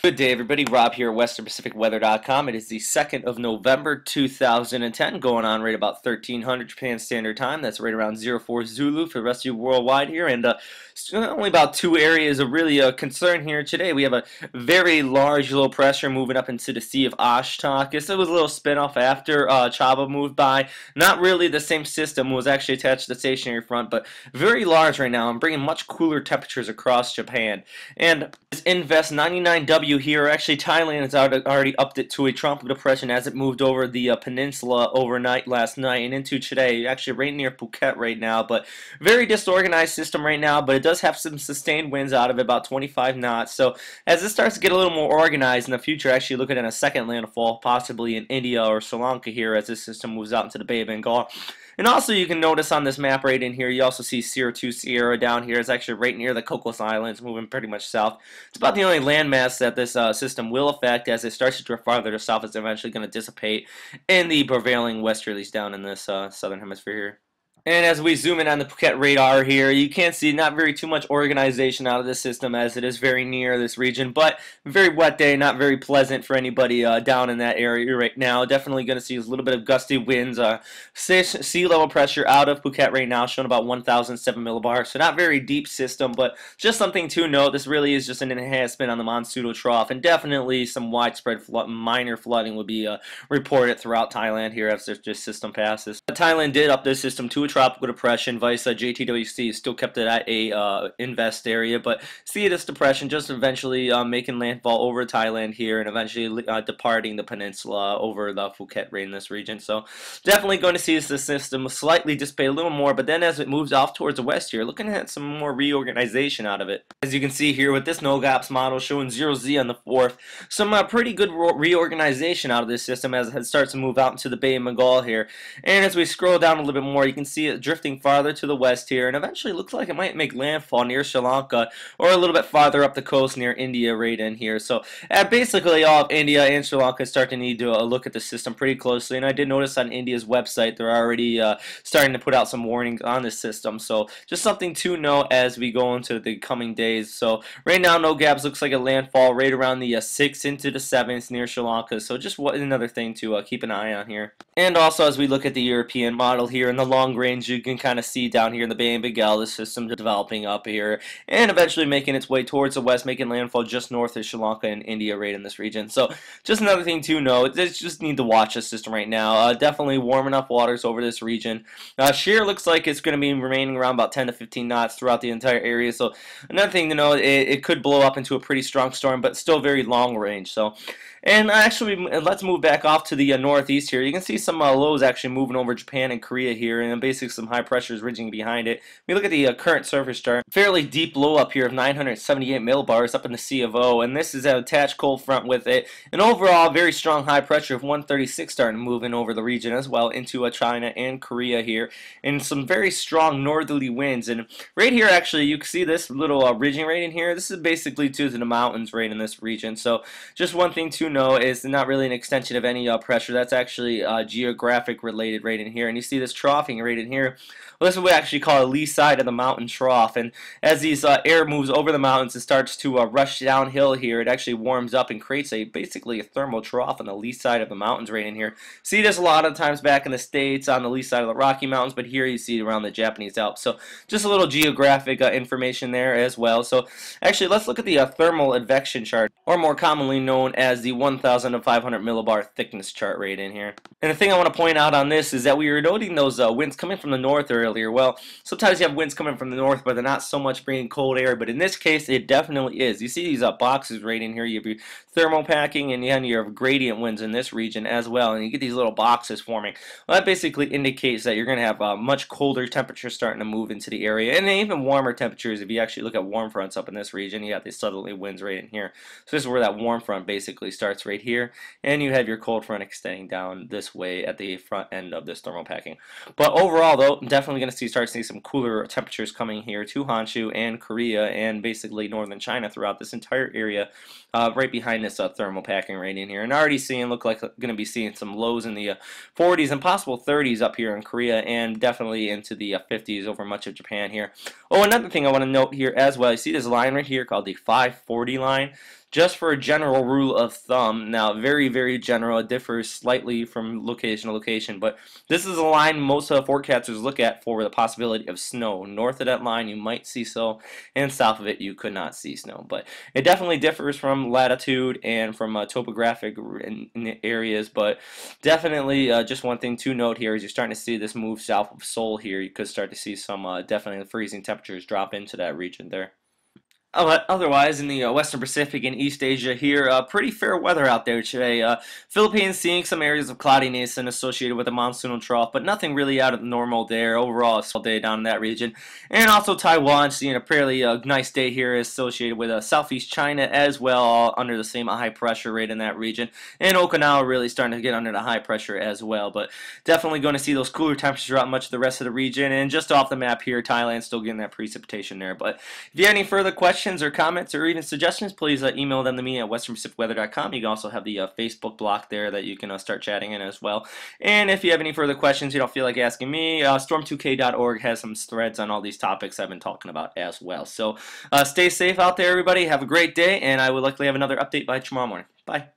Good day, everybody. Rob here at WesternPacificWeather.com. It is the 2nd of November, 2010, going on right about 1300 Japan Standard Time. That's right around 04 Zulu for the rest of you worldwide here. And only about two areas of really concern here today. We have a very large low pressure moving up into the Sea of Ashtakis. It was a little spin-off after Chaba moved by. Not really the same system. It was actually attached to the stationary front, but very large right now and bringing much cooler temperatures across Japan. And this Invest 99W here, actually Thailand has already upped it to a tropical depression as it moved over the peninsula overnight last night and into today. Actually right near Phuket right now, but very disorganized system right now, but it does have some sustained winds out of it, about 25 knots. So as this starts to get a little more organized in the future, actually looking at a second landfall, possibly in India or Sri Lanka here as this system moves out into the Bay of Bengal. And also you can notice on this map right in here, you also see Sierra 2 Sierra down here. It's actually right near the Cocos Islands, moving pretty much south. It's about the only landmass that this system will affect. As it starts to drift farther to south, it's eventually going to dissipate in the prevailing westerlies down in this southern hemisphere here. And as we zoom in on the Phuket radar here, you can see not very too much organization out of this system as it is very near this region, but very wet day, not very pleasant for anybody down in that area right now. Definitely going to see a little bit of gusty winds. Sea level pressure out of Phuket right now showing about 1,007 millibars, so not very deep system, but just something to note. This really is just an enhancement on the Monsoonal trough, and definitely some widespread minor flooding will be reported throughout Thailand here as this system passes. Thailand did up this system to a tropical depression. Vice JTWC still kept it at a invest area, but see this depression just eventually making landfall over Thailand here and eventually departing the peninsula over the Phuket in this region. So definitely going to see this system slightly dissipate a little more, but then as it moves off towards the west here, looking at some more reorganization out of it. As you can see here with this NOGAPS model showing 0Z on the 4th, some pretty good reorganization out of this system as it starts to move out into the Bay of Bengal here. And as we scroll down a little bit more, you can see it drifting farther to the west here, and eventually looks like it might make landfall near Sri Lanka or a little bit farther up the coast near India right in here. So basically all of India and Sri Lanka start to need to look at the system pretty closely, and I did notice on India's website they're already starting to put out some warnings on this system, so just something to know as we go into the coming days. So right now NOGAPS looks like a landfall right around the 6th into the 7th near Sri Lanka, so just another thing to keep an eye on here. And also as we look at the European model here in the long range, you can kind of see down here in the Bay of Bengal the system developing up here and eventually making its way towards the west, making landfall just north of Sri Lanka and India right in this region. So just another thing to know, just need to watch the system right now. Definitely warm enough waters over this region. Shear looks like it's going to be remaining around about 10 to 15 knots throughout the entire area. So another thing to know, it could blow up into a pretty strong storm, but still very long range. So. And actually, let's move back off to the northeast here. You can see some lows actually moving over Japan and Korea here, and basically some high pressures ridging behind it. We look at the current surface chart. Fairly deep low up here of 978 millibars up in the Sea of O, and this is an attached cold front with it. And overall, very strong high pressure of 136 starting to move in over the region as well into China and Korea here, and some very strong northerly winds. And right here, actually, you can see this little ridging right in here. This is basically to the mountains right in this region. So just one thing to know is not really an extension of any pressure. That's actually geographic related right in here. And you see this troughing right in here. Well, this is what we actually call a lee side of the mountain trough. And as these air moves over the mountains, it starts to rush downhill here. It actually warms up and creates basically a thermal trough on the lee side of the mountains right in here. See this a lot of times back in the States on the lee side of the Rocky Mountains, but here you see it around the Japanese Alps. So just a little geographic information there as well. So actually, let's look at the thermal advection chart, or more commonly known as the 1,500 millibar thickness chart right in here. And the thing I want to point out on this is that we were noting those winds coming from the north earlier. Well, sometimes you have winds coming from the north, but they're not so much bringing cold air. But in this case, it definitely is. You see these boxes right in here. You have your thermal packing, and then you have gradient winds in this region as well. And you get these little boxes forming. Well, that basically indicates that you're going to have much colder temperatures starting to move into the area, and even warmer temperatures. If you actually look at warm fronts up in this region, you have these southerly winds right in here. So this is where that warm front basically starts right here, and you have your cold front extending down this way at the front end of this thermal packing. But overall, though, definitely going to start seeing some cooler temperatures coming here to Honshu and Korea and basically northern China throughout this entire area, right behind this thermal packing right in here. And already look like going to be seeing some lows in the 40s and possible 30s up here in Korea, and definitely into the 50s over much of Japan here. Oh, another thing I want to note here as well, you see this line right here called the 540 line. just for a general rule of thumb, now very general, it differs slightly from location to location, but this is a line most forecasters look at for the possibility of snow. North of that line you might see snow, and south of it you could not see snow. But it definitely differs from latitude and from topographic areas, but definitely just one thing to note here is you're starting to see this move south of Seoul here. You could start to see some definitely freezing temperatures drop into that region there. Otherwise, in the Western Pacific and East Asia here, pretty fair weather out there today. Philippines seeing some areas of cloudiness and associated with a monsoonal trough, but nothing really out of the normal there. Overall, a swell day down in that region. And also Taiwan seeing a fairly nice day here associated with Southeast China as well, all under the same high pressure rate in that region. And Okinawa really starting to get under the high pressure as well. But definitely going to see those cooler temperatures throughout much of the rest of the region. And just off the map here, Thailand still getting that precipitation there. But if you have any further questions, or comments or even suggestions, please email them to me at westernpacificweather.com. You can also have the Facebook block there that you can start chatting in as well. And if you have any further questions you don't feel like asking me, storm2k.org has some threads on all these topics I've been talking about as well. So stay safe out there, everybody. Have a great day, and I will likely have another update by tomorrow morning. Bye.